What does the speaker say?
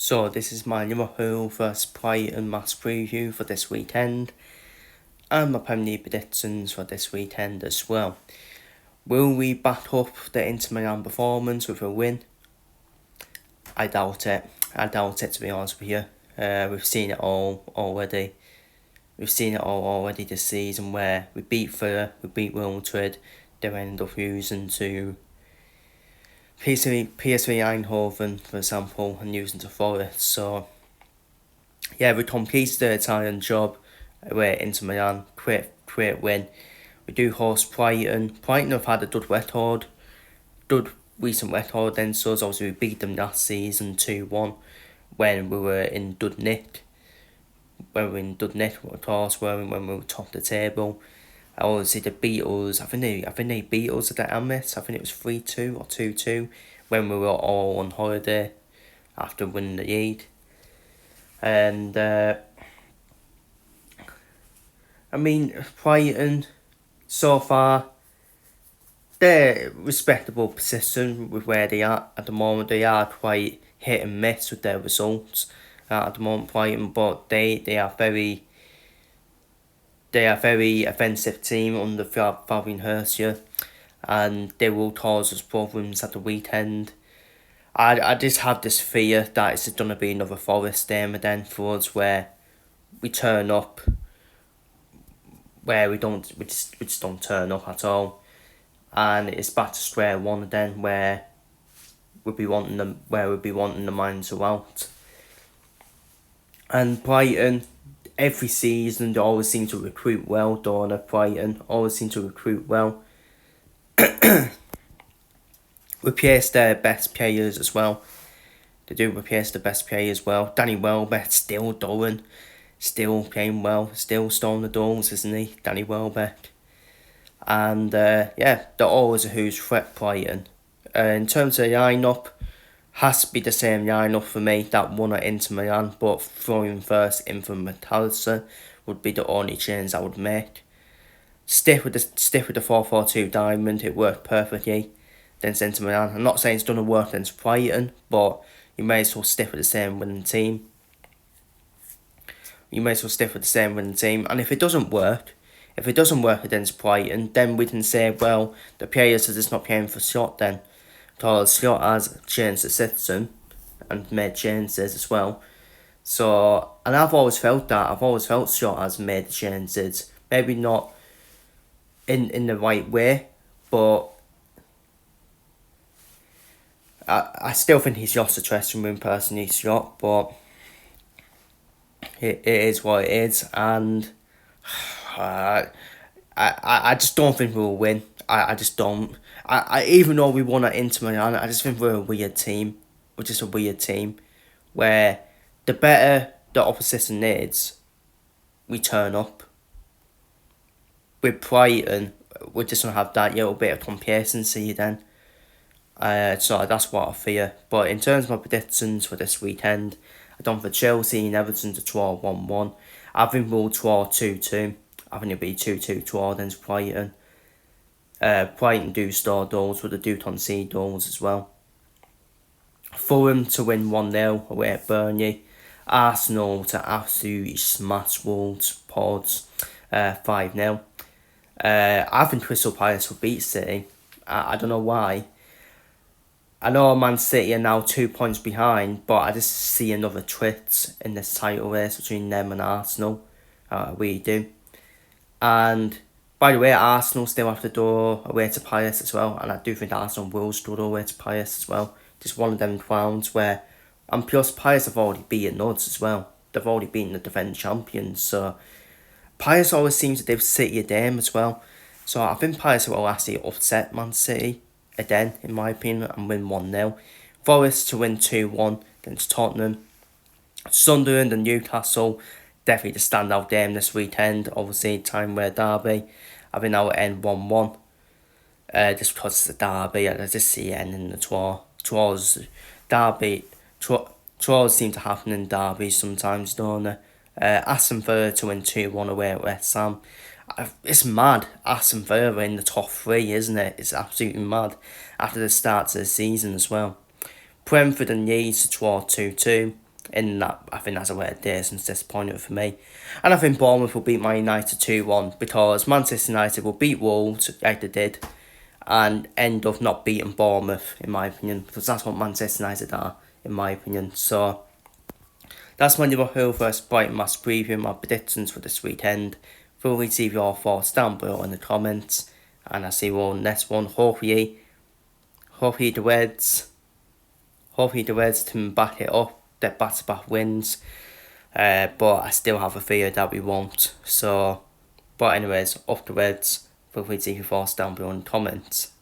So this is my Liverpool vs Brighton match preview for this weekend, and my Premier League predictions for this weekend as well. Will we back up the Inter Milan performance with a win? I doubt it. I doubt it, to be honest with you. We've seen it all already. We've seen it all already this season, where we beat Villa, we beat Real Madrid, they end up losing to PSV Eindhoven, for example, and losing to Forest. So yeah, we completed the Italian job. We're Inter Milan, great win. We do host Brighton. Brighton have had a good recent record then, so obviously we beat them last season 2-1 when we were in good nick. When we were in good nick, of course, when we were top of the table. Obviously the Beatles, I think they beat us at the Emirates. I think it was 3-2 or 2-2 when we were all on holiday after winning the league. And Brighton so far, they're respectable position with where they are at the moment. They are quite hit and miss with their results at the moment, Brighton, but they are very offensive team under Fabian Hersey, and they will cause us problems at the weekend. I just have this fear that it's going to be another Forest game then for us, where we turn up, where we just don't turn up at all, and it's back to square one then, where we'll be wanting the minds out. And Brighton, every season they always seem to recruit well. Brighton always seem to recruit well. Replace their best players as well. They do replace the best players well. Danny Welbeck still doing, still playing well, still storing the goals, isn't he? Danny Welbeck. And they're always a huge threat, Brighton. In terms of the line-up, has to be the same line-up for me that won at Inter Milan, but throwing first in from McAllister would be the only change I would make. Stick with the 4-4-2 diamond, it worked perfectly against Inter Milan. I'm not saying it's going to work against Brighton, but you may as well stick with the same winning team. And if it doesn't work against Brighton, then we can say, well, the players are just not playing for Scott then. Because Scott has changed the system and made changes as well. So, and I've always felt that. I've always felt Scott has made the changes. Maybe not in the right way, but I still think he's lost the dressing room personally, Scott, but it is what it is, and I just don't think we'll win. I just don't. I even though we won at Inter Milan, I just think we're a weird team. We're just a weird team, where the better the opposition is, we turn up. With Brighton, we're just gonna have that little bit of complacency then. So that's what I fear. But in terms of my predictions for this weekend, I've done for Chelsea and Everton to draw 1-1. I think we'll draw 2-2. I think it'll be 2-2 draw against Brighton. Brighton do score goals, but they do concede goals as well. Fulham to win 1-0 away at Burnley. Arsenal to absolutely smash Wolves, Pods 5-0. I think Crystal Palace will beat City. I don't know why. I know Man City are now 2 points behind, but I just see another twist in this title race between them and Arsenal. I really do. And by the way, Arsenal still have to go away to Palace as well, and I do think Arsenal will go away to Palace as well. Just one of them rounds where, and plus Palace have already beaten us as well. They've already beaten the defending champions, so Palace always seems to give City a game as well. So I think Palace will actually upset Man City again, in my opinion, and win 1-0. Forest to win 2-1 against Tottenham. Sunderland and Newcastle, definitely the standout game this weekend. Obviously, time-wear derby. I think that will end 1-1. Just because it's a derby, I just see it ending in the draw. Draws seem to happen in derbies sometimes, don't they? Aston Villa to win 2-1 away at West Ham. It's mad. Aston Villa are in the top 3, isn't it? It's absolutely mad after the start of the season as well. Brentford and Leeds to draw 2-2. in that, I think that's a way of days and disappointing for me. And I think Bournemouth will beat Man United 2-1 because Manchester United will beat Wolves like they did and end up not beating Bournemouth, in my opinion, because that's what Manchester United are, in my opinion. So that's my Liverpool vs Brighton match preview and my predictions for this weekend. Feel free to leave your thoughts down below in the comments, and I'll see you all next one. Hopefully the Reds can back it up, their back-to-back wins. But I still have a fear that we won't. So, but anyways, up the Reds. Feel free to leave your thoughts down below in the comments.